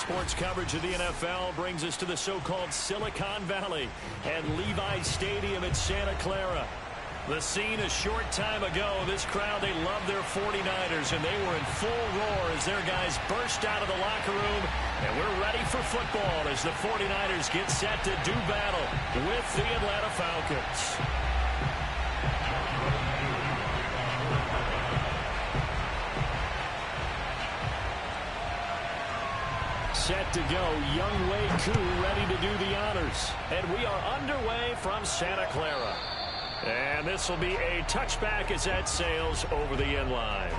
Sports coverage of the NFL brings us to the so-called Silicon Valley and Levi Stadium in Santa Clara. The scene a short time ago, this crowd, they love their 49ers, and they were in full roar as their guys burst out of the locker room. And we're ready for football as the 49ers get set to do battle with the Atlanta Falcons. Set to go, Young Wei Koo ready to do the honors. And we are underway from Santa Clara. And this will be a touchback as that sails over the end line.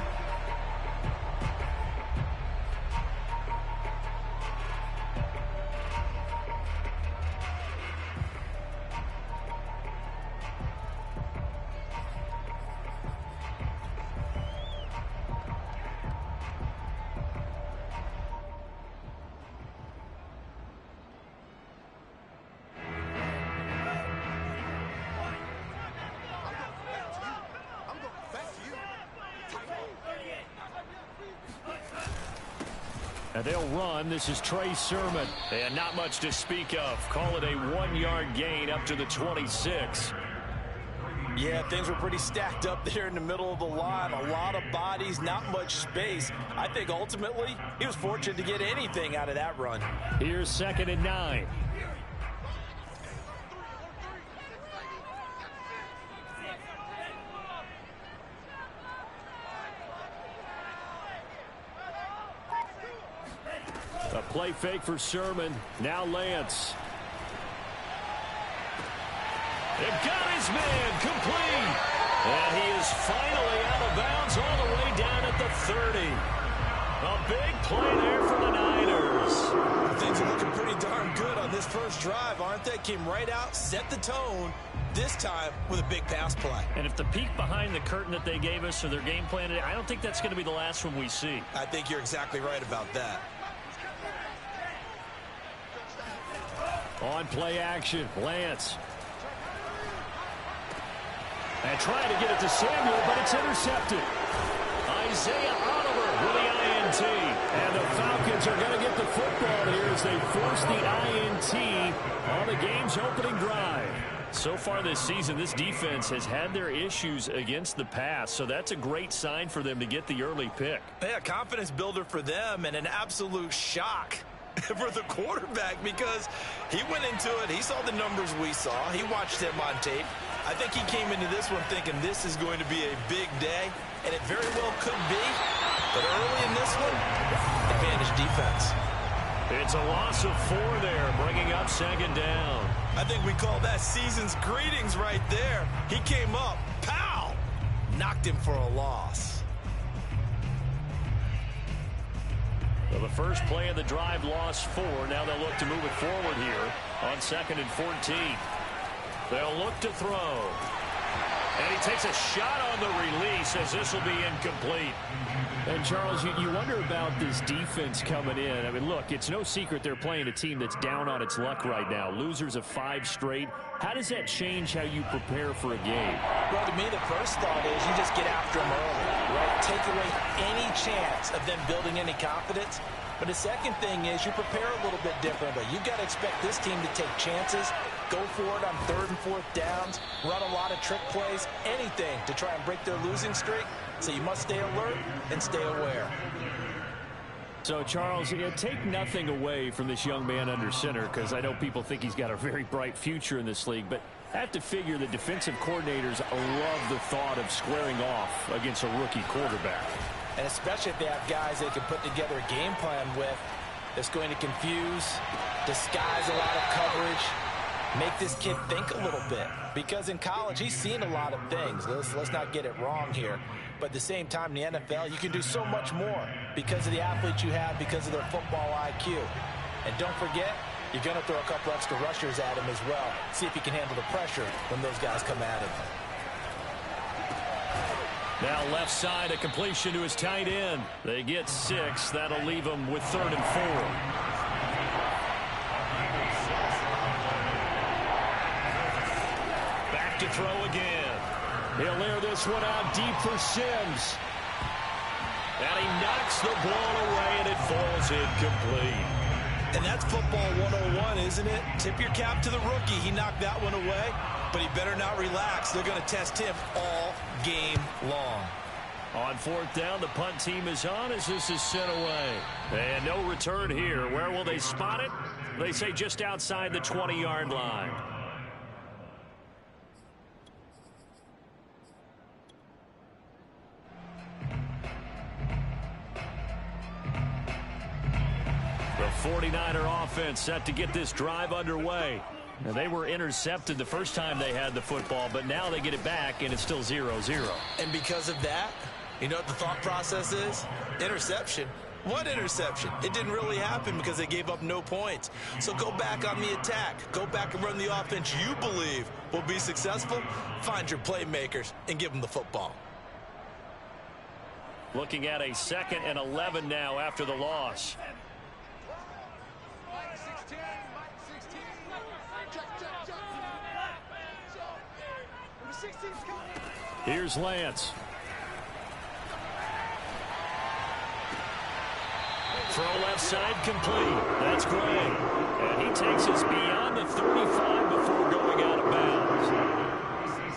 And they'll run. This is Trey Sermon. And not much to speak of. Call it a 1-yard gain up to the 26. Yeah, things were pretty stacked up there in the middle of the line. A lot of bodies, not much space. I think ultimately he was fortunate to get anything out of that run. Here's 2nd and 9. A play fake for Sermon. Now Lance. They've got his man complete. And he is finally out of bounds all the way down at the 30. A big play there for the Niners. Things are looking pretty darn good on this first drive, aren't they? Came right out, set the tone, this time with a big pass play. And if the peek behind the curtain that they gave us or their game plan, I don't think that's going to be the last one we see. I think you're exactly right about that. On play action, Lance. And trying to get it to Samuel, but it's intercepted. Isaiah Oliver with the INT. And the Falcons are going to get the football here as they force the INT on the game's opening drive. So far this season, this defense has had their issues against the pass, so that's a great sign for them to get the early pick. Yeah, confidence builder for them and an absolute shock for the quarterback because he went into it. He saw the numbers we saw. He watched them on tape. I think he came into this one thinking this is going to be a big day, and it very well could be. But early in this one, advantage defense. It's a loss of 4 there, bringing up 2nd down. I think we call that season's greetings right there. He came up, pow, knocked him for a loss. Well, the first play of the drive lost 4. Now they'll look to move it forward here on 2nd and 14. They'll look to throw. And he takes a shot on the release as this will be incomplete. And, Charles, you wonder about this defense coming in. I mean, look, it's no secret they're playing a team that's down on its luck right now. Losers of 5 straight. How does that change how you prepare for a game? Well, to me, the first thought is you just get after them early, right? Take away any chance of them building any confidence. But the second thing is you prepare a little bit differently. You've got to expect this team to take chances, go for it on 3rd and 4th downs, run a lot of trick plays, anything to try and break their losing streak. So you must stay alert and stay aware. So, Charles, take nothing away from this young man under center because I know people think he's got a very bright future in this league, but I have to figure the defensive coordinators love the thought of squaring off against a rookie quarterback. And especially if they have guys they can put together a game plan with that's going to confuse, disguise a lot of coverage, make this kid think a little bit. Because in college, he's seen a lot of things. Let's not get it wrong here. But at the same time, in the NFL, you can do so much more because of the athletes you have, because of their football IQ. And don't forget, you're going to throw a couple extra rushers at him as well. See if he can handle the pressure when those guys come at him. Now left side, a completion to his tight end. They get 6. That'll leave them with 3rd and 4. Back to throw again. He'll air this one out deep for Sims. And he knocks the ball away, and it falls incomplete. And that's football 101, isn't it? Tip your cap to the rookie. He knocked that one away, but he better not relax. They're going to test him all game long. On fourth down, the punt team is on as this is sent away. And no return here. Where will they spot it? They say just outside the 20-yard line. The 49er offense set to get this drive underway. Now, they were intercepted the first time they had the football, but now they get it back, and it's still 0-0. And because of that, you know what the thought process is? Interception. What interception? It didn't really happen because they gave up no points. So go back on the attack. Go back and run the offense you believe will be successful. Find your playmakers and give them the football. Looking at a 2nd and 11 now after the loss. Here's Lance. Throw left side complete. That's Gray. And he takes us beyond the 35 before going out of bounds.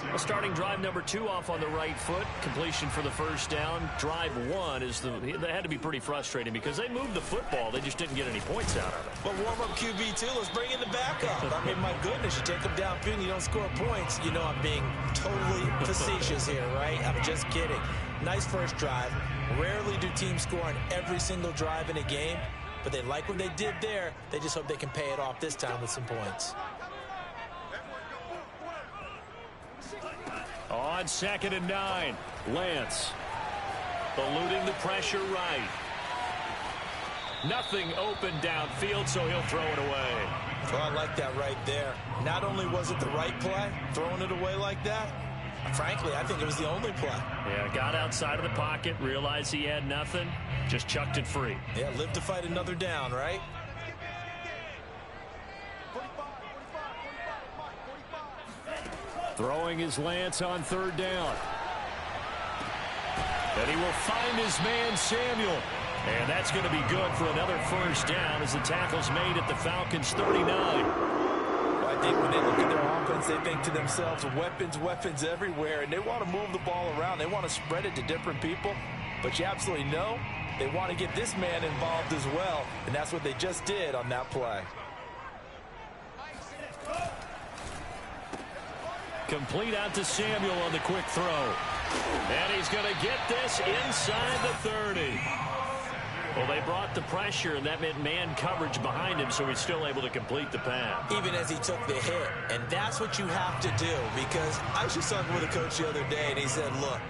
Well, starting drive number 2 off on the right foot. Completion for the first down. Drive 1 is they had to be pretty frustrating because they moved the football. They just didn't get any points out of it. But warm up QB2. Let's bring in the backup. I mean, my goodness, you take them downfield and you don't score points. You know I'm being totally facetious here, right? I'm just kidding. Nice first drive. Rarely do teams score on every single drive in a game, but they like what they did there. They just hope they can pay it off this time with some points. On 2nd and 9, Lance. Eluding the pressure right. Nothing open downfield, so he'll throw it away. Well, I like that right there. Not only was it the right play, throwing it away like that, frankly, I think it was the only play. Yeah, got outside of the pocket, realized he had nothing, just chucked it free. Yeah, live to fight another down, right? Throwing his Lance on 3rd down. And he will find his man, Samuel. And that's going to be good for another first down as the tackle's made at the Falcons' 39. I think when they look at their offense, they think to themselves, weapons, weapons everywhere, and they want to move the ball around. They want to spread it to different people, but you absolutely know they want to get this man involved as well, and that's what they just did on that play. Complete out to Samuel on the quick throw. And he's going to get this inside the 30. Well, they brought the pressure, and that meant man coverage behind him, so he's still able to complete the pass. Even as he took the hit, and that's what you have to do, because I was just talking with a coach the other day, and he said, look,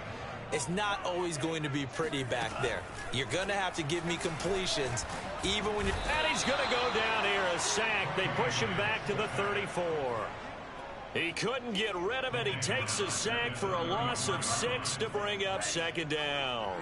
it's not always going to be pretty back there. You're going to have to give me completions, even when you're... And he's going to go down here, a sack. They push him back to the 34. He couldn't get rid of it. He takes a sack for a loss of 6 to bring up 2nd down.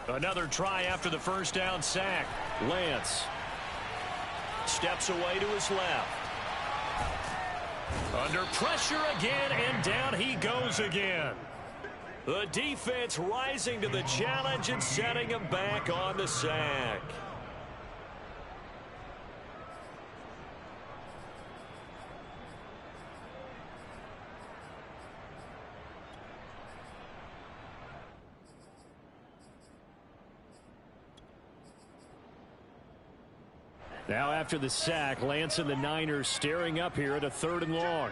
Another try after the first down sack. Lance steps away to his left. Under pressure again, and down he goes again. The defense rising to the challenge and setting him back on the sack. Now after the sack, Lance and the Niners staring up here at a 3rd and long.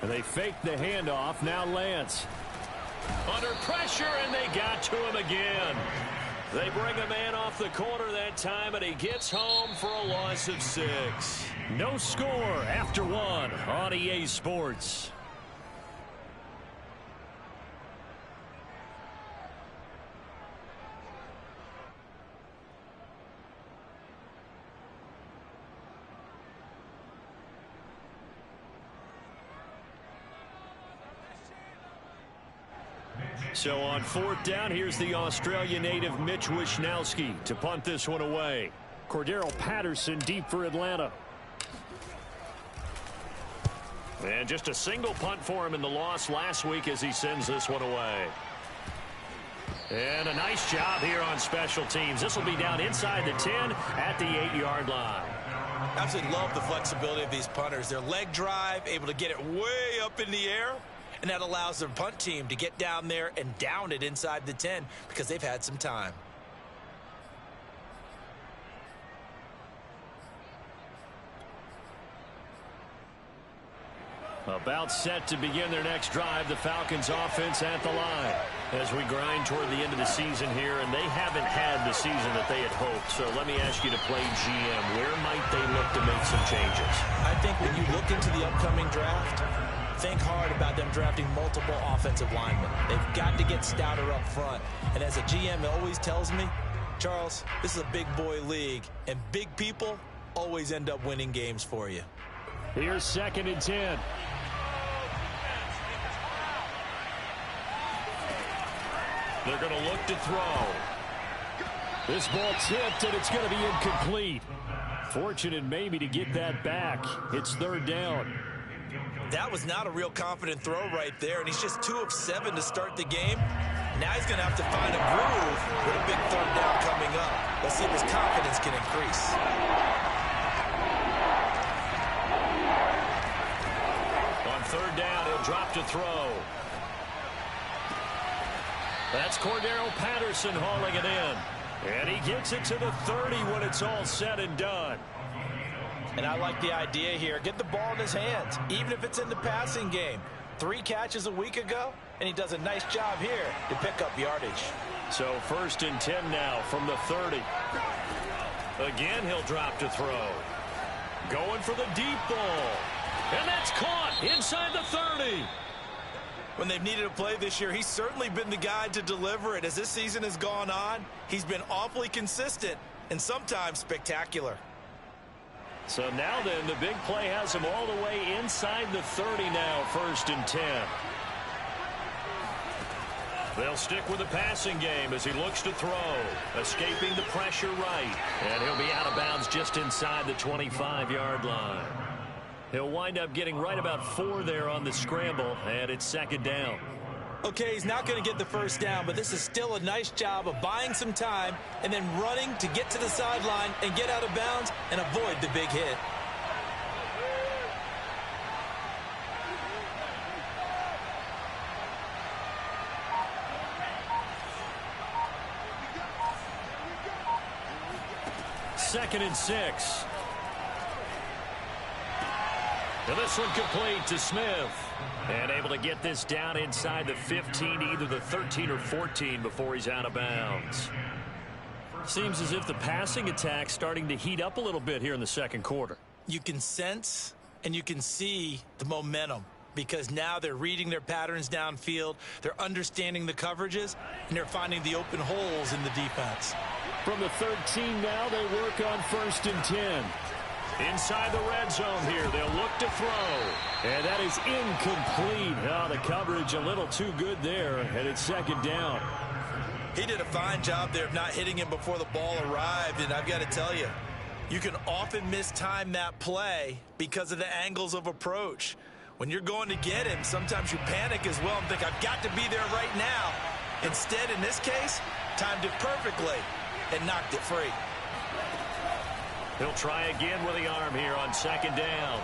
And they fake the handoff. Now Lance under pressure, and they got to him again. They bring a man off the corner that time, and he gets home for a loss of 6. No score after 1 on EA Sports. So on 4th down, here's the Australia native Mitch Wishnowsky to punt this one away. Cordero Patterson deep for Atlanta. And just a single punt for him in the loss last week as he sends this one away. And a nice job here on special teams. This will be down inside the 10 at the 8-yard line. I absolutely love the flexibility of these punters. Their leg drive, able to get it way up in the air, and that allows their punt team to get down there and down it inside the 10 because they've had some time. About set to begin their next drive, the Falcons offense at the line as we grind toward the end of the season here, and they haven't had the season that they had hoped. So let me ask you to play GM. Where might they look to make some changes? I think when you look into the upcoming draft, think hard about them drafting multiple offensive linemen. They've got to get stouter up front. And as a GM always tells me, Charles, this is a big boy league, and big people always end up winning games for you. Here's 2nd and 10. They're going to look to throw. This ball tipped, and it's going to be incomplete. Fortunate maybe to get that back. It's 3rd down. That was not a real confident throw right there, and he's just 2 of 7 to start the game. Now he's going to have to find a groove with a big 3rd down coming up. Let's see if his confidence can increase. On 3rd down, he'll drop to throw. That's Cordero Patterson hauling it in. And he gets it to the 30 when it's all said and done. And I like the idea here. Get the ball in his hands, even if it's in the passing game. 3 catches a week ago, and he does a nice job here to pick up yardage. So 1st and 10 now from the 30. Again, he'll drop to throw. Going for the deep ball. And that's caught inside the 30. When they've needed a play this year, he's certainly been the guy to deliver it. As this season has gone on, he's been awfully consistent and sometimes spectacular. So now then, the big play has him all the way inside the 30 now, 1st and 10. They'll stick with the passing game as he looks to throw. Escaping the pressure right. And he'll be out of bounds just inside the 25-yard line. He'll wind up getting right about 4 there on the scramble, and it's 2nd down. Okay, he's not going to get the 1st down, but this is still a nice job of buying some time and then running to get to the sideline and get out of bounds and avoid the big hit. Second and 6. And this one complete to Smith. And able to get this down inside the 15, either the 13 or 14 before he's out of bounds. Seems as if the passing attack's starting to heat up a little bit here in the 2nd quarter. You can sense and you can see the momentum because now they're reading their patterns downfield, they're understanding the coverages, and they're finding the open holes in the defense. From the 13 now, they work on 1st and 10. Inside the red zone here, they'll look to throw. And that is incomplete. Oh, the coverage a little too good there, and it's 2nd down. He did a fine job there of not hitting him before the ball arrived, and I've got to tell you, you can often mistime that play because of the angles of approach. When you're going to get him, sometimes you panic as well and think, I've got to be there right now. Instead, in this case, timed it perfectly and knocked it free. He'll try again with the arm here on 2nd down.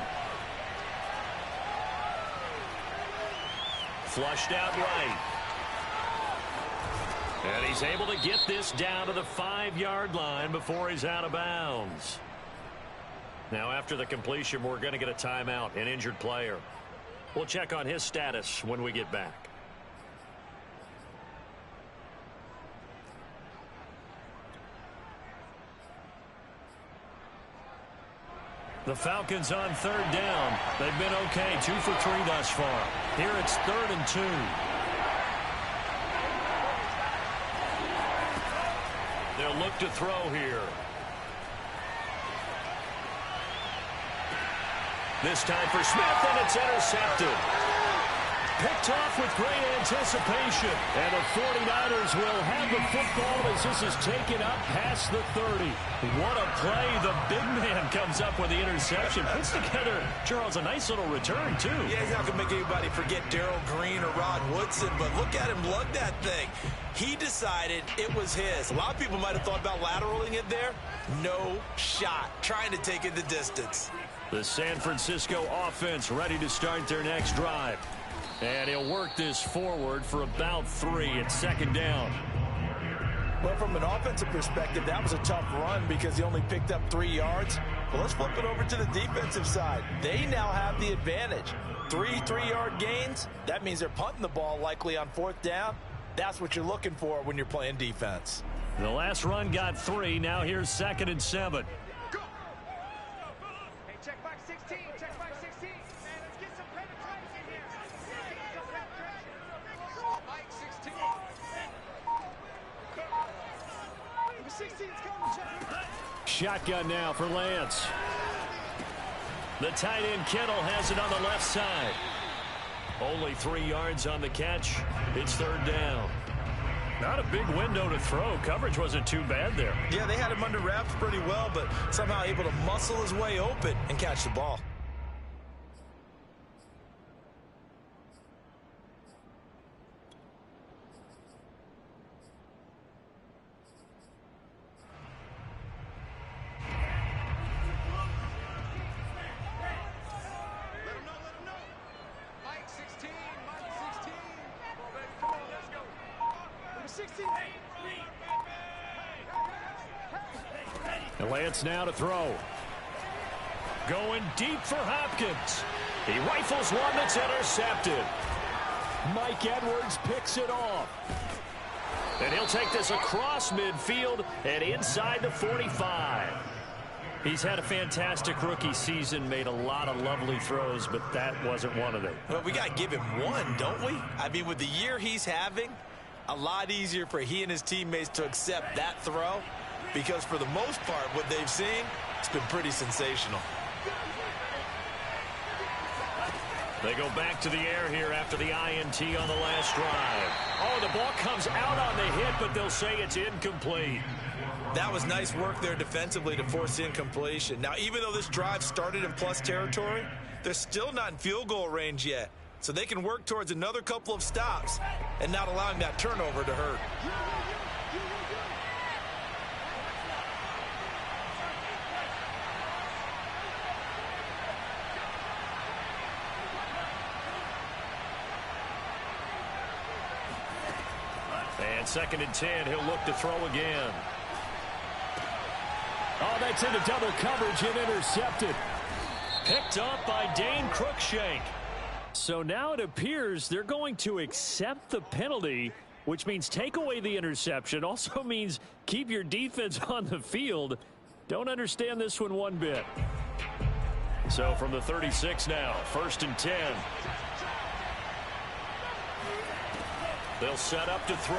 Flushed out right. And he's able to get this down to the 5-yard line before he's out of bounds. Now after the completion, we're going to get a timeout, an injured player. We'll check on his status when we get back. The Falcons on 3rd down. They've been okay, 2 for 3 thus far. Here it's 3rd and 2. They'll look to throw here. This time for Smith, and it's intercepted. picked off with great anticipation. And the 49ers will have the football as this is taken up past the 30. What a play. The big man comes up with the interception. Puts together, Charles, a nice little return, too. Yeah, he's not going to make anybody forget Darrell Green or Rod Woodson, but look at him lug that thing. He decided it was his. A lot of people might have thought about lateraling it there. No shot. Trying to take it the distance. The San Francisco offense ready to start their next drive. And he'll work this forward for about 3 at second down. Well, from an offensive perspective, that was a tough run because he only picked up 3 yards. Well, let's flip it over to the defensive side. They now have the advantage. 3 3-yard gains. That means they're punting the ball likely on 4th down. That's what you're looking for when you're playing defense. The last run got 3. Now here's 2nd and 7. Go. Hey, check back 16. Check back 16. Man, let's get some penetration here. Get some penetration. Mike 16. Number 16's coming, check. Shotgun now for Lance. The tight end Kittle has it on the left side. Only 3 yards on the catch. It's 3rd down. Not a big window to throw. Coverage wasn't too bad there. Yeah, they had him under wraps pretty well, but somehow able to muscle his way open and catch the ball. And Lance now to throw. Going deep for Hopkins. He rifles one that's intercepted. Mike Edwards picks it off. And he'll take this across midfield and inside the 45. He's had a fantastic rookie season, made a lot of lovely throws, but that wasn't one of them. Well, we got to give him one, don't we? I mean, with the year he's having, a lot easier for he and his teammates to accept that throw. Because for the most part, what they've seen, it's been pretty sensational. They go back to the air here after the INT on the last drive. Oh, the ball comes out on the hit, but they'll say it's incomplete. That was nice work there defensively to force incompletion. Now, even though this drive started in plus territory, they're still not in field goal range yet. So they can work towards another couple of stops and not allowing that turnover to hurt. And 2nd and 10, he'll look to throw again. Oh, that's into double coverage and intercepted. Picked up by Dane Cruikshank. So now it appears they're going to accept the penalty, which means take away the interception. Also means keep your defense on the field. Don't understand this one bit. So from the 36 now, 1st and 10. They'll set up to throw.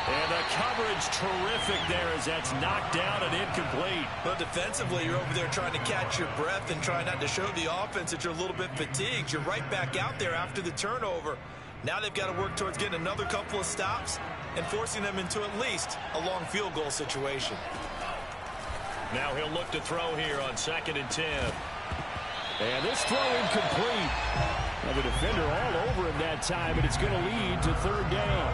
And the coverage terrific there as that's knocked down and incomplete. But defensively, you're over there trying to catch your breath and try not to show the offense that you're a little bit fatigued. You're right back out there after the turnover. Now they've got to work towards getting another couple of stops and forcing them into at least a long field goal situation. Now he'll look to throw here on 2nd and 10. And this throw incomplete. Now the defender all over him that time, but it's going to lead to 3rd down.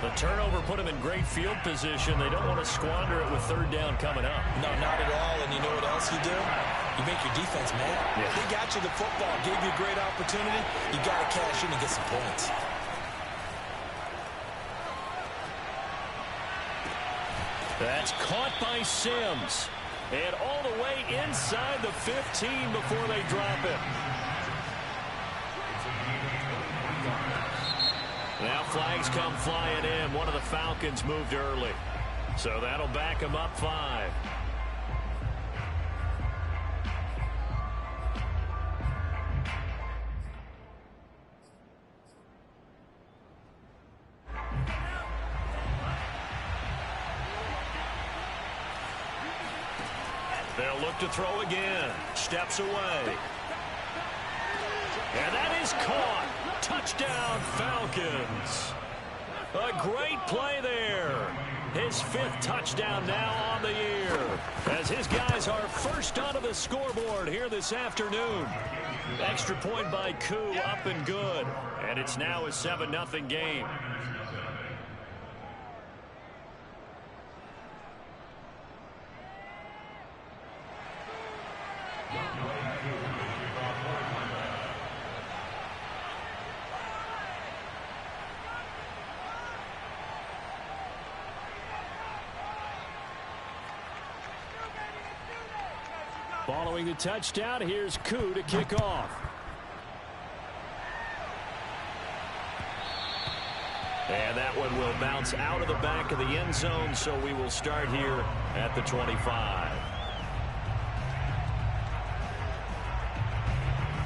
The turnover put him in great field position. They don't want to squander it with 3rd down coming up. No, not at all. And you know what else you do? You make your defense mad. Yeah. They got you the football, gave you a great opportunity. You got to cash in and get some points. That's caught by Sims. And all the way inside the 15 before they drop it. Now flags come flying in. One of the Falcons moved early. So that'll back them up 5. They'll look to throw again. Steps away. And that is caught. Touchdown, Falcons. A great play there. His 5th touchdown now on the year, as his guys are first onto the scoreboard here this afternoon. Extra point by Koo, up and good. And it's now a 7-0 game. Following the touchdown, here's Koo to kick off. And that one will bounce out of the back of the end zone, so we will start here at the 25.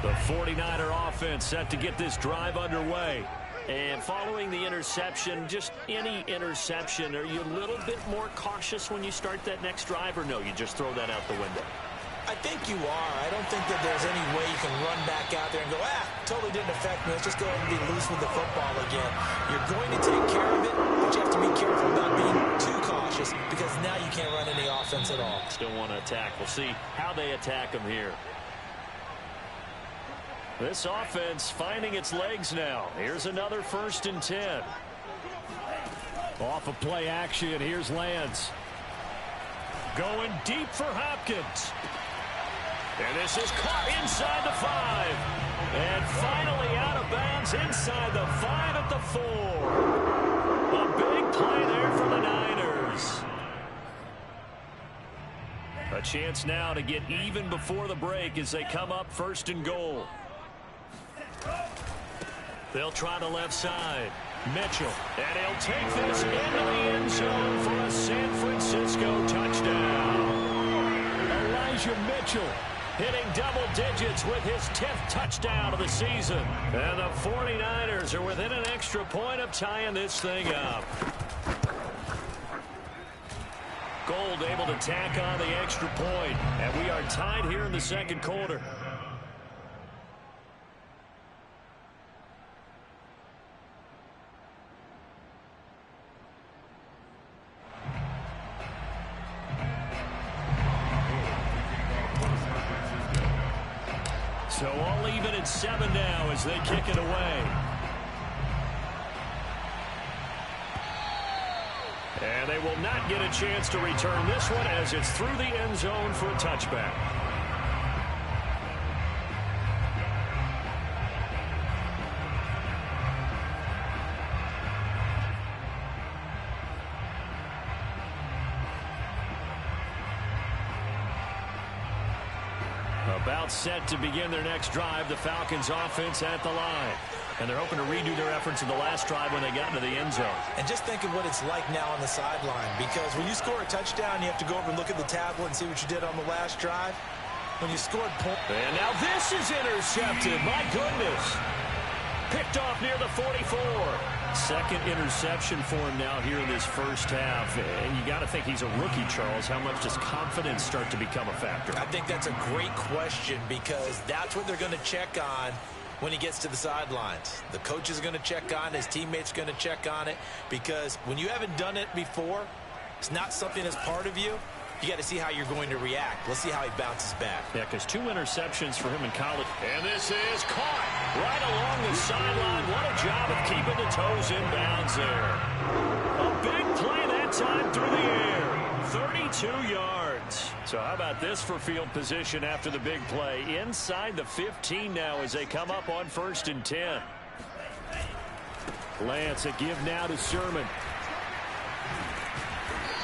The 49er offense set to get this drive underway. And following the interception, just any interception, are you a little bit more cautious when you start that next drive, or no, you just throw that out the window? I think you are. I don't think that there's any way you can run back out there and go, totally didn't affect me. Let's just go ahead and be loose with the football again. You're going to take care of it, but you have to be careful about being too cautious, because now you can't run any offense at all. Still want to attack. We'll see how they attack them here. This offense finding its legs now. Here's another 1st and 10. Off of play action, here's Lance. Going deep for Hopkins. And this is caught inside the 5. And finally out of bounds inside the 5 at the 4. A big play there for the Niners. A chance now to get even before the break as they come up 1st and goal. They'll try the left side. Mitchell. And he'll take this into the end zone for a San Francisco touchdown. Elijah Mitchell hitting double digits with his 10th touchdown of the season. And the 49ers are within an extra point of tying this thing up. Gold able to tack on the extra point. And we are tied here in the 2nd quarter. So all even at 7 now as they kick it away. And they will not get a chance to return this one as it's through the end zone for a touchback. About set to begin their next drive, the Falcons offense at the line. And they're hoping to redo their efforts in the last drive when they got into the end zone. And just think of what it's like now on the sideline, because when you score a touchdown, you have to go over and look at the tablet and see what you did on the last drive. When you scored points. And now this is intercepted. My goodness. Picked off near the 44. 2nd interception for him now here in this 1st half. And you got to think he's a rookie, Charles. How much does confidence start to become a factor? I think that's a great question, because that's what they're going to check on when he gets to the sidelines. The coach is going to check on it. His teammates are going to check on it, because when you haven't done it before, it's not something that's part of you. You got to see how you're going to react. Let's see how he bounces back. Yeah, because 2 interceptions for him in college. And this is caught right along the sideline. What a job of keeping the toes in bounds there. A big play that time through the air. 32 yards. So how about this for field position after the big play? Inside the 15 now as they come up on 1st and 10. Lance, a give now to Sermon.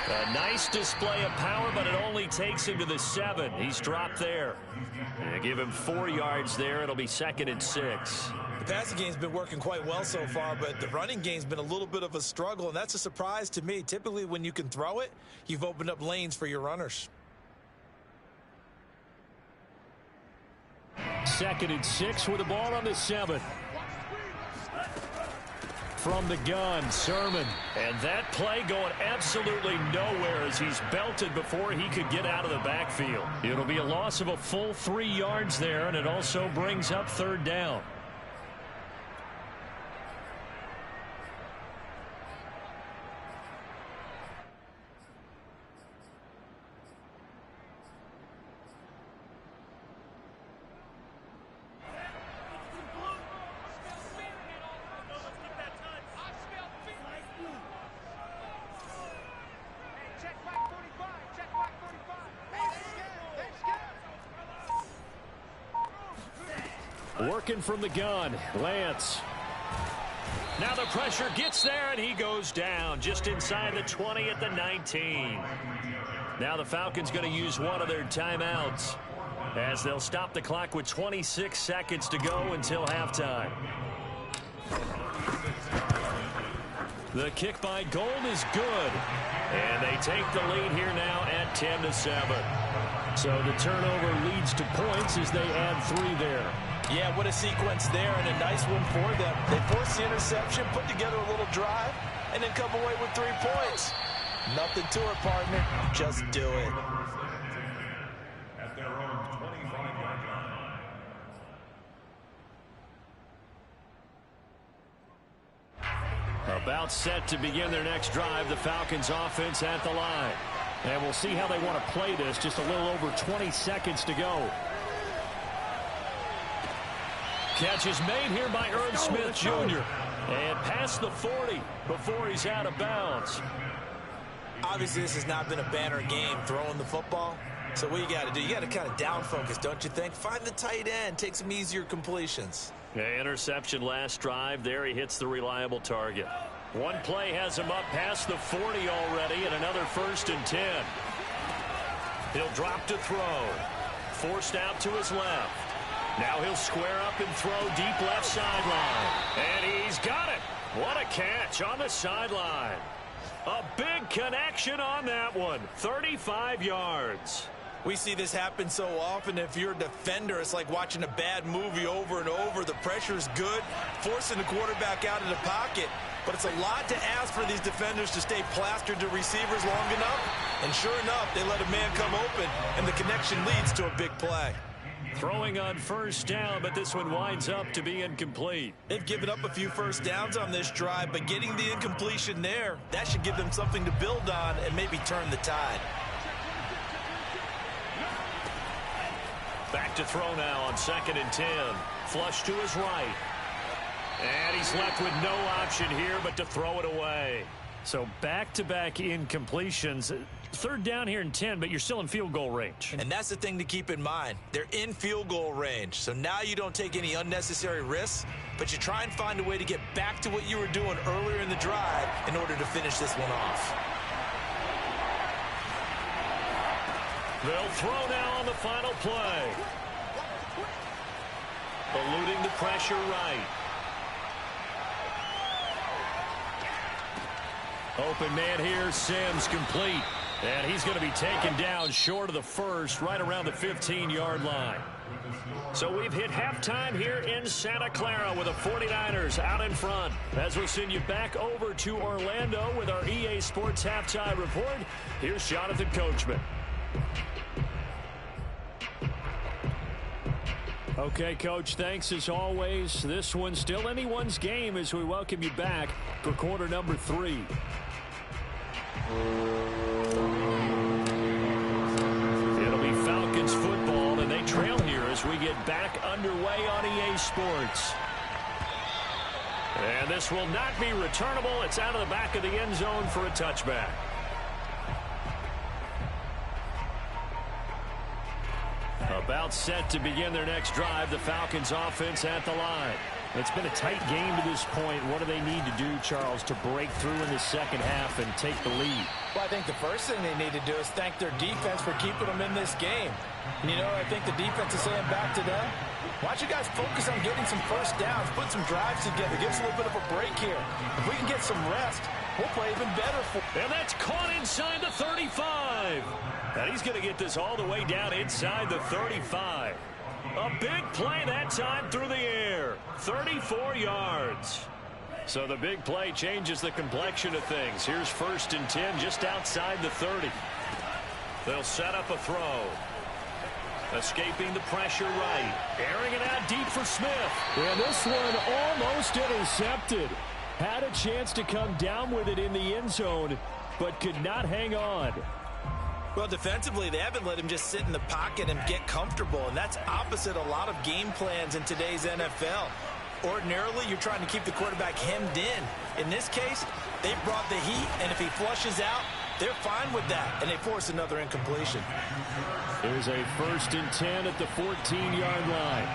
A nice display of power, but it only takes him to the 7. He's dropped there. And give him 4 yards there. It'll be 2nd and 6. The passing game's been working quite well so far, but the running game's been a little bit of a struggle, and that's a surprise to me. Typically, when you can throw it, you've opened up lanes for your runners. 2nd and 6 with the ball on the 7. From the gun, Sermon. And that play going absolutely nowhere as he's belted before he could get out of the backfield. It'll be a loss of a full 3 yards there, and it also brings up 3rd down. working from the gun. Lance. Now the pressure gets there, and he goes down just inside the 20 at the 19. Now the Falcons going to use one of their timeouts as they'll stop the clock with 26 seconds to go until halftime. The kick by Gold is good, and they take the lead here now at 10-7. So the turnover leads to points as they add 3 there. Yeah, what a sequence there, and a nice one for them. They force the interception, put together a little drive, and then come away with 3 points. Nothing to it, partner. Just do it. At their own 25-yard line. About set to begin their next drive, the Falcons offense at the line. And we'll see how they want to play this. Just a little over 20 seconds to go. Catch is made here by Irv Smith Jr. And past the 40 before he's out of bounds. Obviously, this has not been a banner game throwing the football. So what you got to do, you got to kind of down focus, don't you think? Find the tight end, take some easier completions. Yeah, interception last drive. There he hits the reliable target. One play has him up past the 40 already, and another 1st and 10. He'll drop to throw. Forced out to his left. Now he'll square up and throw deep left sideline. And he's got it. What a catch on the sideline. A big connection on that one. 35 yards. We see this happen so often. If you're a defender, it's like watching a bad movie over and over. The pressure's good, forcing the quarterback out of the pocket. But it's a lot to ask for these defenders to stay plastered to receivers long enough. And sure enough, they let a man come open, and the connection leads to a big play. Throwing on 1st down, but this one winds up to be incomplete. They've given up a few 1st downs on this drive, but getting the incompletion there, that should give them something to build on and maybe turn the tide. Back to throw now on 2nd and 10. Flush to his right. And he's left with no option here but to throw it away. So back-to-back incompletions. 3rd down here and 10, but you're still in field goal range. And that's the thing to keep in mind. They're in field goal range. So now you don't take any unnecessary risks, but you try and find a way to get back to what you were doing earlier in the drive in order to finish this one off. They'll throw now on the final play. Eluding the pressure right. Open man here, Sims complete. And he's going to be taken down short of the 1st, right around the 15-yard line. So we've hit halftime here in Santa Clara with the 49ers out in front. As we'll send you back over to Orlando with our EA Sports Halftime Report, here's Jonathan Coachman. Okay, Coach, thanks as always. This one's still anyone's game as we welcome you back for quarter number 3. It'll be Falcons football, and they trail here as we get back underway on EA Sports. And this will not be returnable. It's out of the back of the end zone for a touchback. About set to begin their next drive, the Falcons offense at the line. It's been a tight game to this point. What do they need to do, Charles, to break through in the second half and take the lead? Well, I think the first thing they need to do is thank their defense for keeping them in this game. You know, I think the defense is saying back to them, why don't you guys focus on getting some 1st downs, put some drives together, give us a little bit of a break here. If we can get some rest, we'll play even better. And that's caught inside the 35. And he's going to get this all the way down inside the 35. A big play that time through the air. 34 yards. So the big play changes the complexion of things. Here's 1st and 10 just outside the 30. They'll set up a throw. Escaping the pressure right. Airing it out deep for Smith. And this one almost intercepted. Had a chance to come down with it in the end zone, but could not hang on. Well, defensively, they haven't let him just sit in the pocket and get comfortable, and that's opposite a lot of game plans in today's NFL. Ordinarily, you're trying to keep the quarterback hemmed in. In this case, they brought the heat, and if he flushes out, they're fine with that, and they force another incompletion. There's a 1st and 10 at the 14-yard line.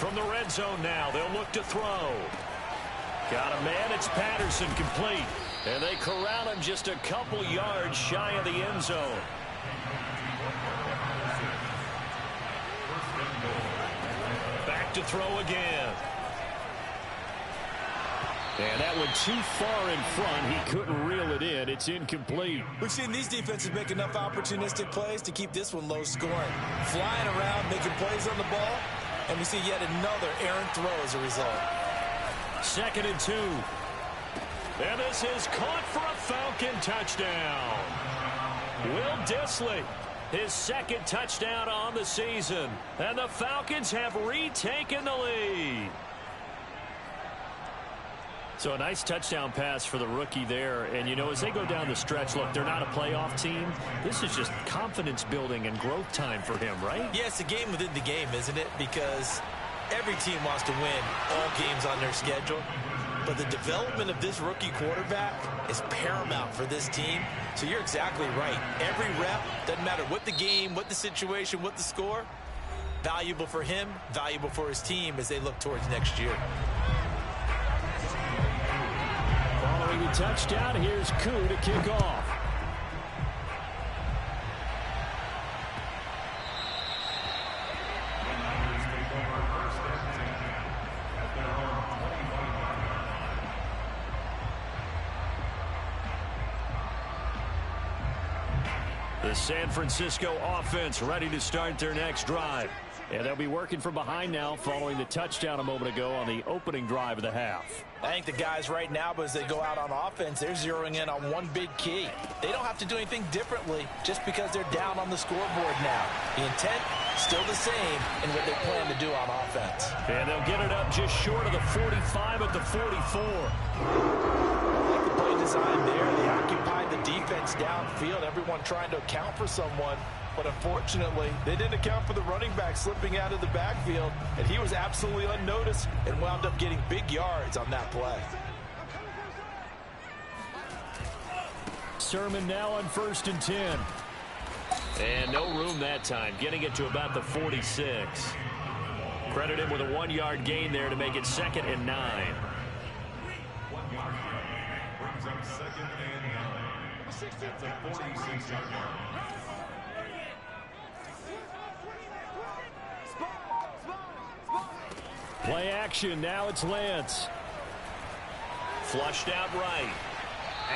from the red zone now. They'll look to throw. Got a man. It's Patterson, complete. And they corral him just a couple yards shy of the end zone. Back to throw again. And that went too far in front. He couldn't reel it in. It's incomplete. We've seen these defenses make enough opportunistic plays to keep this one low scoring. Flying around, making plays on the ball, and we see yet another errant throw as a result. 2nd and 2. And this is caught for a Falcon touchdown. Will Dissly, his 2nd touchdown on the season. And the Falcons have retaken the lead. So a nice touchdown pass for the rookie there. And, you know, as they go down the stretch, look, they're not a playoff team. This is just confidence building and growth time for him, right? Yeah, it's a game within the game, isn't it? Because every team wants to win all games on their schedule. But the development of this rookie quarterback is paramount for this team. So you're exactly right. Every rep, doesn't matter what the game, what the situation, what the score, valuable for him, valuable for his team as they look towards next year. Following the touchdown, here's Koo to kick off. The San Francisco offense ready to start their next drive. And they'll be working from behind now following the touchdown a moment ago on the opening drive of the half. I think the guys right now, as they go out on offense, they're zeroing in on one big key. They don't have to do anything differently just because they're down on the scoreboard now. The intent, still the same in what they plan to do on offense. And they'll get it up just short of the 45 at the 44. Like the play design there, they occupied the defense downfield, everyone trying to account for someone. But unfortunately, they didn't account for the running back slipping out of the backfield, and he was absolutely unnoticed and wound up getting big yards on that play. Sermon now on 1st and 10. And no room that time, getting it to about the 46. Credit him with a 1-yard gain there to make it 2nd and 9. 1 yard brings up 2nd and 9 at the 46-yard line. Play action. Now it's Lance. Flushed out right.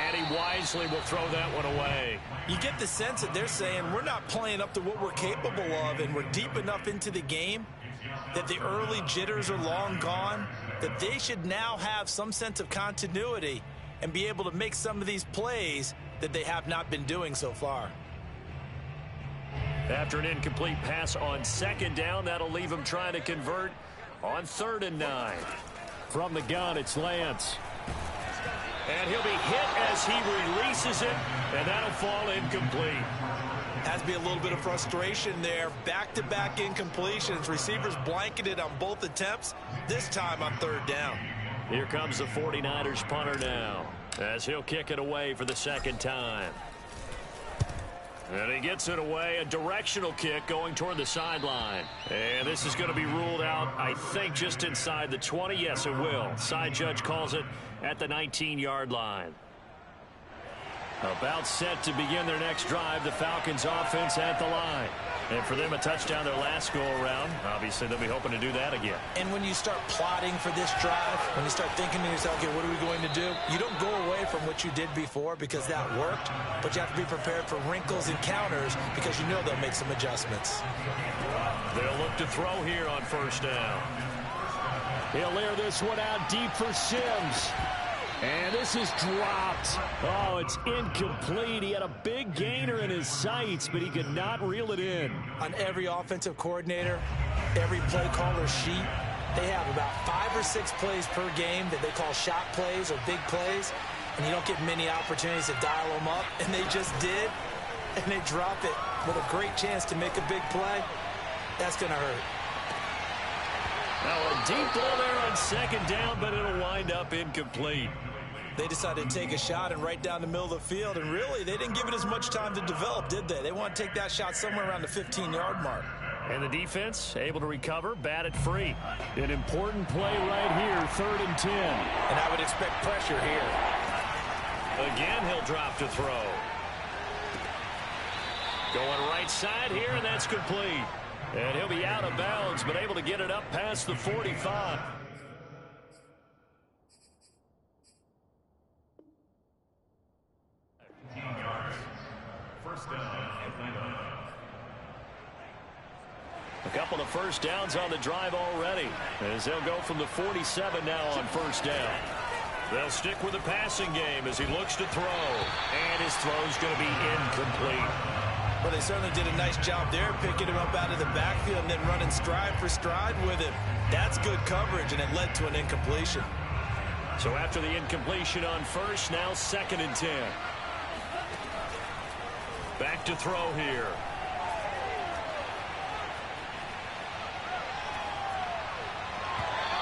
And he wisely will throw that one away. You get the sense that they're saying we're not playing up to what we're capable of, and we're deep enough into the game that the early jitters are long gone, that they should now have some sense of continuity and be able to make some of these plays that they have not been doing so far. After an incomplete pass on 2nd down, that'll leave him trying to convert on 3rd and 9. From the gun, it's Lance. And he'll be hit as he releases it, and that'll fall incomplete. Has to be a little bit of frustration there. Back-to-back incompletions. Receivers blanketed on both attempts, this time on 3rd down. Here comes the 49ers punter now, as he'll kick it away for the 2nd time. And he gets it away, a directional kick going toward the sideline. And this is going to be ruled out, I think, just inside the 20. Yes, it will. Side judge calls it at the 19-yard line. About set to begin their next drive, the Falcons offense at the line. And for them, a touchdown their last go-around. Obviously, they'll be hoping to do that again. And when you start plotting for this drive, when you start thinking to yourself, okay, what are we going to do? You don't go away from what you did before because that worked, but you have to be prepared for wrinkles and counters because you know they'll make some adjustments. They'll look to throw here on 1st down. He'll air this one out deep for Sims. And this is dropped. Oh, it's incomplete. He had a big gainer in his sights, but he could not reel it in. On every offensive coordinator, every play caller sheet, they have about 5 or 6 plays per game that they call shot plays or big plays, and you don't get many opportunities to dial them up, and they just did, and they drop it with a great chance to make a big play. That's going to hurt. Now a deep ball there on 2nd down, but it'll wind up incomplete. They decided to take a shot and right down the middle of the field, and really, they didn't give it as much time to develop, did they? They want to take that shot somewhere around the 15-yard mark. And the defense able to recover, bat it free. An important play right here, 3rd and 10. And I would expect pressure here. Again, he'll drop to throw. Going right side here, and that's complete. And he'll be out of bounds, but able to get it up past the 45. First down, Atlanta. A couple of first downs on the drive already, as they'll go from the 47 now on first down. They'll stick with the passing game as he looks to throw. And his throw's going to be incomplete. Well, they certainly did a nice job there, picking him up out of the backfield and then running stride for stride with him. That's good coverage, and it led to an incompletion. So after the incompletion on first, now 2nd and 10. Back to throw here.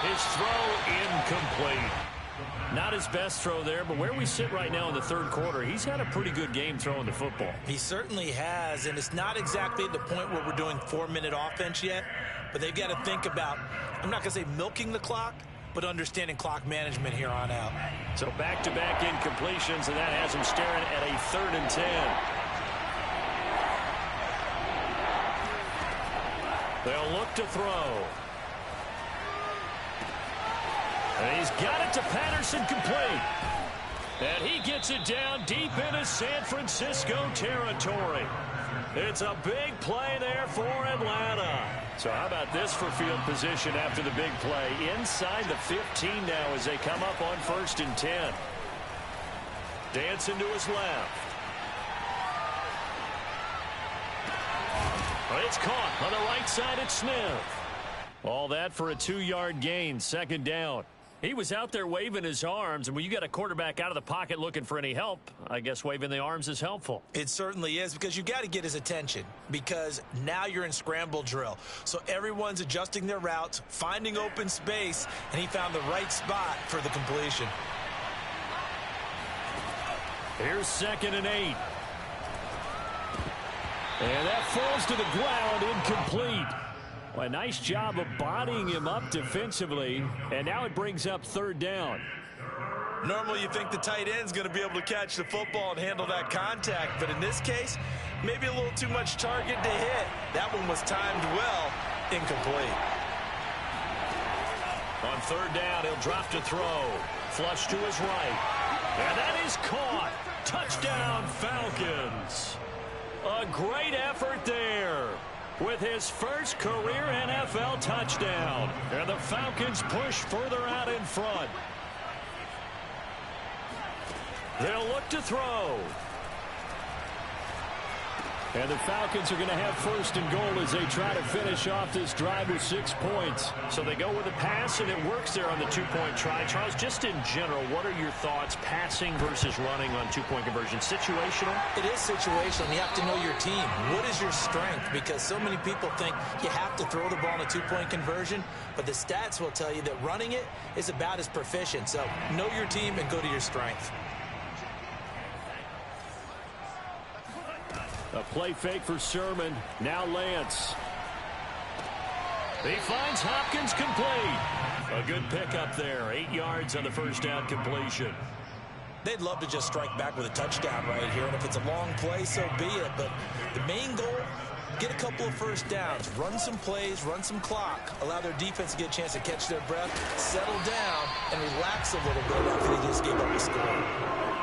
His throw incomplete. Not his best throw there, but where we sit right now in the 3rd quarter, he's had a pretty good game throwing the football. He certainly has, and it's not exactly at the point where we're doing 4-minute offense yet, but they've got to think about, I'm not going to say milking the clock, but understanding clock management here on out. So back-to-back incompletions, and that has him staring at a 3rd and 10. They'll look to throw. And he's got it to Patterson, complete. And he gets it down deep into San Francisco territory. It's a big play there for Atlanta. So how about this for field position after the big play? Inside the 15 now as they come up on 1st and 10. Dancing to his left. It's caught on the right side at Smith. All that for a 2-yard gain, 2nd down. He was out there waving his arms, and when you got a quarterback out of the pocket looking for any help, I guess waving the arms is helpful. It certainly is, because you got to get his attention, because now you're in scramble drill. So everyone's adjusting their routes, finding open space, and he found the right spot for the completion. Here's 2nd and 8. And that falls to the ground, incomplete. Well, a nice job of bodying him up defensively, and now it brings up 3rd down. Normally you think the tight end's going to be able to catch the football and handle that contact, but in this case, maybe a little too much target to hit. That one was timed well, incomplete. On 3rd down, he'll drop to throw. Flush to his right. And that is caught. Touchdown, Falcons. A great effort there with his first career NFL touchdown. And the Falcons push further out in front. They'll look to throw. And the Falcons are going to have 1st and goal as they try to finish off this drive with 6 points. So they go with a pass, and it works there on the 2-point try. Charles, just in general, what are your thoughts, passing versus running on 2-point conversion? Situational? It is situational. You have to know your team. What is your strength? Because so many people think you have to throw the ball in a 2-point conversion, but the stats will tell you that running it is about as proficient. So know your team and go to your strength. A play fake for Sermon. Now Lance. He finds Hopkins, complete. A good pickup there. 8 yards on the 1st down completion. They'd love to just strike back with a touchdown right here, and if it's a long play, so be it. But the main goal, get a couple of 1st downs, run some plays, run some clock, allow their defense to get a chance to catch their breath, settle down, and relax a little bit after they just gave up a score.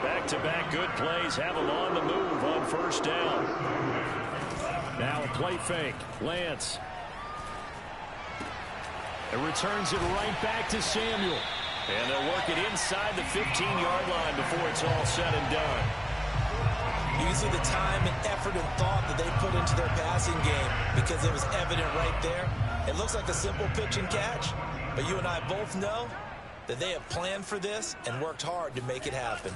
Back-to-back good plays have them on the move on 1st down. Now a play fake. Lance. It returns it right back to Samuel. And they'll work it inside the 15-yard line before it's all said and done. You can see the time and effort and thought that they put into their passing game because it was evident right there. It looks like a simple pitch and catch, but you and I both know that they have planned for this and worked hard to make it happen.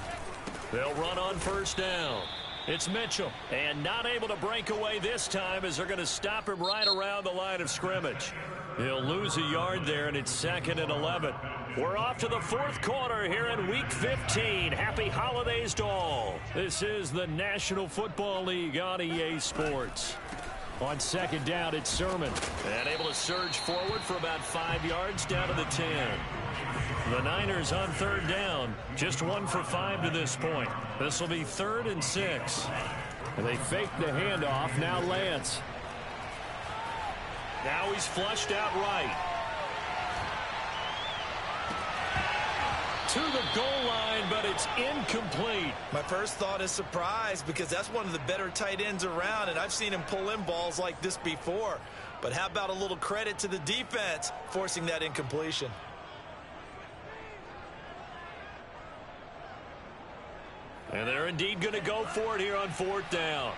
They'll run on 1st down. It's Mitchell, and not able to break away this time as they're going to stop him right around the line of scrimmage. He'll lose a yard there, and it's 2nd and 11. We're off to the 4th quarter here in Week 15. Happy holidays to all. This is the National Football League on EA Sports. On second down, it's Sermon. And able to surge forward for about 5 yards down to the 10. The Niners on third down. Just 1 for 5 to this point. This will be 3rd and 6. And they fake the handoff. Now Lance. Now he's flushed out right. To the goal line, but it's incomplete. My first thought is surprise because that's one of the better tight ends around, and I've seen him pull in balls like this before. But how about a little credit to the defense forcing that incompletion? And they're indeed going to go for it here on 4th down.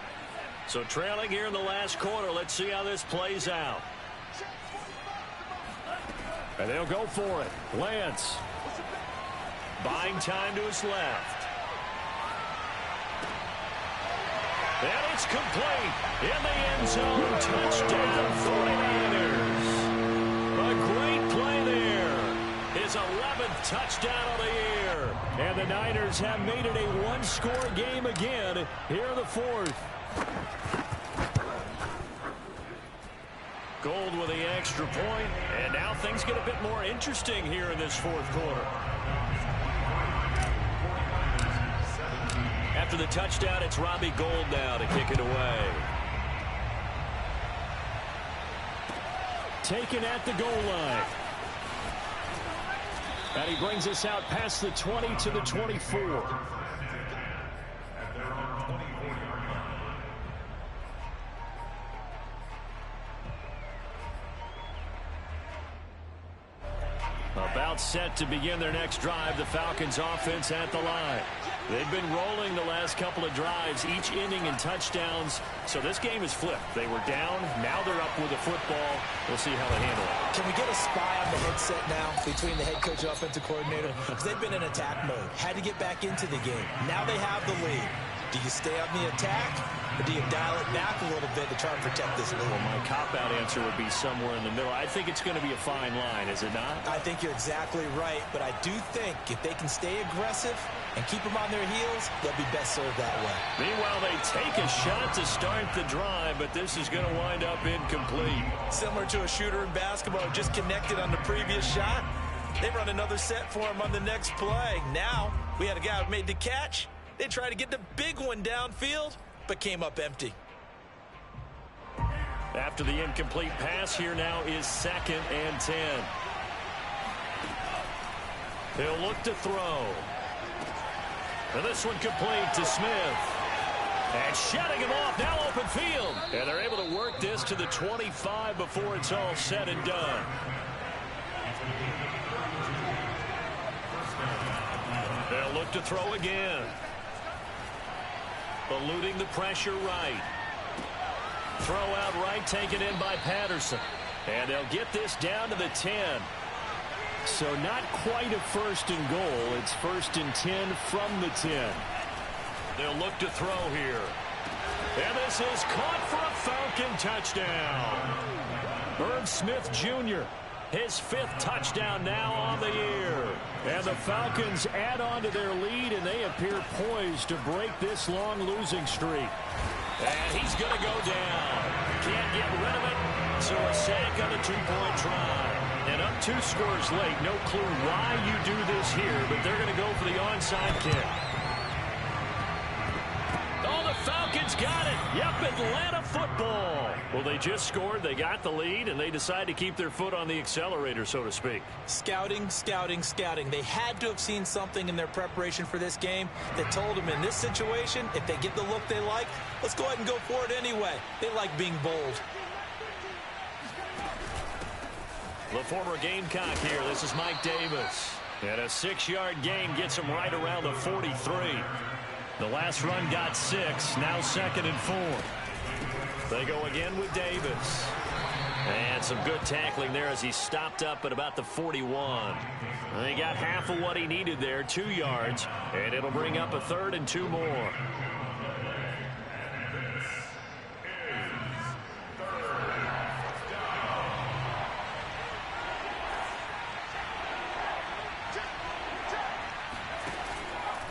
So trailing here in the last quarter. Let's see how this plays out. And they'll go for it. Lance. Buying time to his left. And it's complete. In the end zone. Touchdown 49ers. A great play there. His 11th touchdown of the year. And the Niners have made it a one-score game again here in the 4th. Gold with the extra point. And now things get a bit more interesting here in this 4th quarter. After the touchdown, it's Robbie Gould now to kick it away. Taken at the goal line. And he brings us out past the 20 to the 24. About set to begin their next drive, the Falcons offense at the line. They've been rolling the last couple of drives, each inning in touchdowns. So this game is flipped. They were down. Now they're up with the football. We'll see how they handle it. Can we get a spy on the headset now between the head coach and offensive coordinator? Because they've been in attack mode. Had to get back into the game. Now they have the lead. Do you stay on the attack, or do you dial it back a little bit to try and protect this lead? Well, my cop-out answer would be somewhere in the middle. I think it's going to be a fine line, is it not? I think you're exactly right, but I do think if they can stay aggressive and keep them on their heels, they'll be best served that way. Meanwhile, they take a shot to start the drive, but this is going to wind up incomplete. Similar to a shooter in basketball who just connected on the previous shot. They run another set for him on the next play. Now, we had a guy who made the catch. They tried to get the big one downfield, but came up empty. After the incomplete pass, here now is 2nd and 10. He'll look to throw. And this one complete to Smith. And shutting him off, now open field. And they're able to work this to the 25 before it's all said and done. They'll look to throw again. Eluding the pressure right. Throw out right, taken in by Patterson. And they'll get this down to the 10. So not quite a 1st and goal. It's 1st and 10 from the 10. They'll look to throw here. And this is caught for a Falcon touchdown. Irv Smith Jr., his 5th touchdown now on the year. And the Falcons add on to their lead, and they appear poised to break this long losing streak. And he's going to go down. Can't get rid of it, so a sack on a 2-point try. And up 2 scores late. No clue why you do this here, but they're going to go for the onside kick. Oh, the Falcons got it. Yep, Atlanta football. Well, they just scored. They got the lead, and they decide to keep their foot on the accelerator, so to speak. Scouting, scouting, scouting. They had to have seen something in their preparation for this game that told them in this situation, if they get the look they like, let's go ahead and go for it anyway. They like being bold. The former Gamecock here. This is Mike Davis. And a 6-yard gain gets him right around the 43. The last run got 6. Now 2nd and 4. They go again with Davis. And some good tackling there as he stopped up at about the 41. They got half of what he needed there, 2 yards. And it'll bring up a 3rd and 2 more.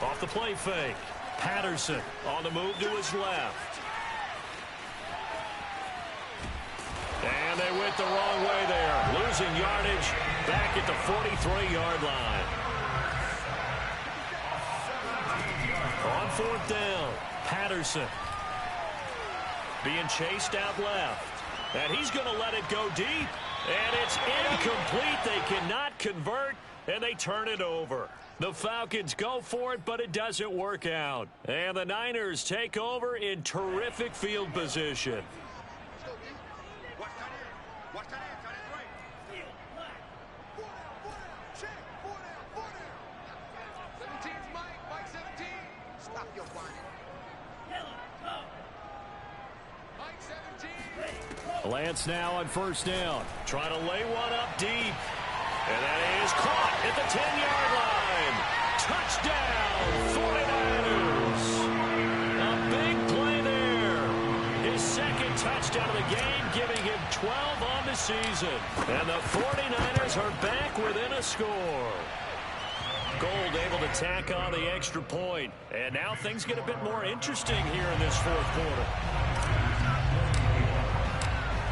Off the play fake. Patterson on the move to his left. And they went the wrong way there. Losing yardage back at the 43-yard line. On fourth down, Patterson being chased out left. And he's going to let it go deep. And it's incomplete. They cannot convert, and they turn it over. The Falcons go for it, but it doesn't work out. And the Niners take over in terrific field position. Lance now on first down. Trying to lay one up deep. And that is caught at the 10-yard line. Touchdown, 49ers. A big play there. His second touchdown of the game, giving him 12 on the season. And the 49ers are back within a score. Gold able to tack on the extra point. And now things get a bit more interesting here in this fourth quarter.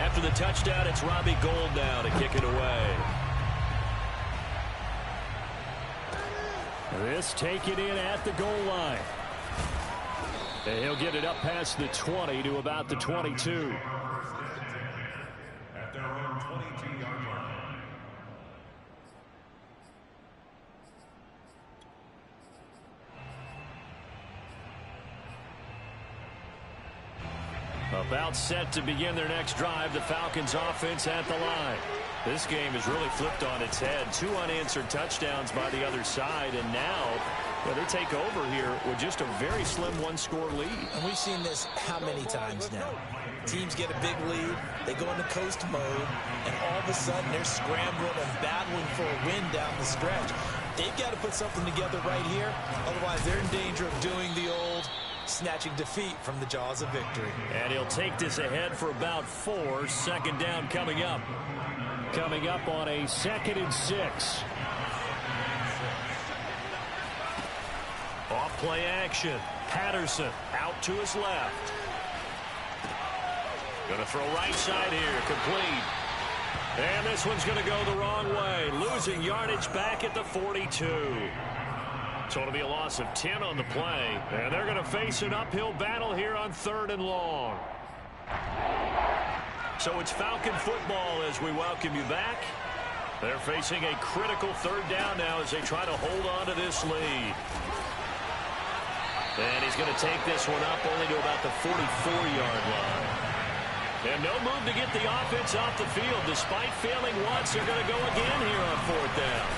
After the touchdown, it's Robbie Gould now to kick it away. This taken in at the goal line. And he'll get it up past the 20 to about the 22. At their own 22-yard line. About set to begin their next drive, the Falcons offense at the line. This game is really flipped on its head. 2 unanswered touchdowns by the other side, and now they take over here with just a very slim one-score lead. And we've seen this how many times now? Teams get a big lead, they go into coast mode, and all of a sudden they're scrambling and battling for a win down the stretch. They've got to put something together right here, otherwise they're in danger of doing the old snatching defeat from the jaws of victory. And he'll take this ahead for about 4. Second down coming up. Coming up on a 2nd and 6. Off play action. Patterson out to his left. Going to throw right side here. Complete. And this one's going to go the wrong way. Losing yardage back at the 42. So it'll be a loss of 10 on the play. And they're going to face an uphill battle here on 3rd and long. So it's Falcon football as we welcome you back. They're facing a critical 3rd down now as they try to hold on to this lead. And he's going to take this one up only to about the 44-yard line. And no move to get the offense off the field. Despite failing once, they're going to go again here on 4th down.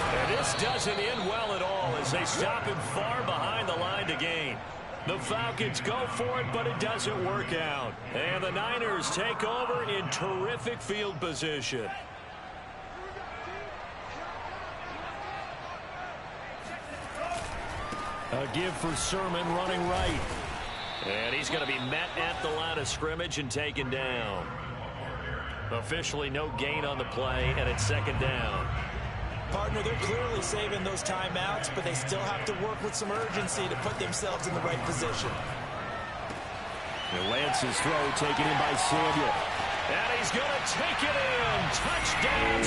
And this doesn't end well at all as they stop him far behind the line to gain. The Falcons go for it, but it doesn't work out. And the Niners take over in terrific field position. A give for Sermon running right. And he's going to be met at the line of scrimmage and taken down. Officially no gain on the play, and it's 2nd down. Partner, they're clearly saving those timeouts, but they still have to work with some urgency to put themselves in the right position. And Lance's throw taken in by Samuel. And he's going to take it in. Touchdown,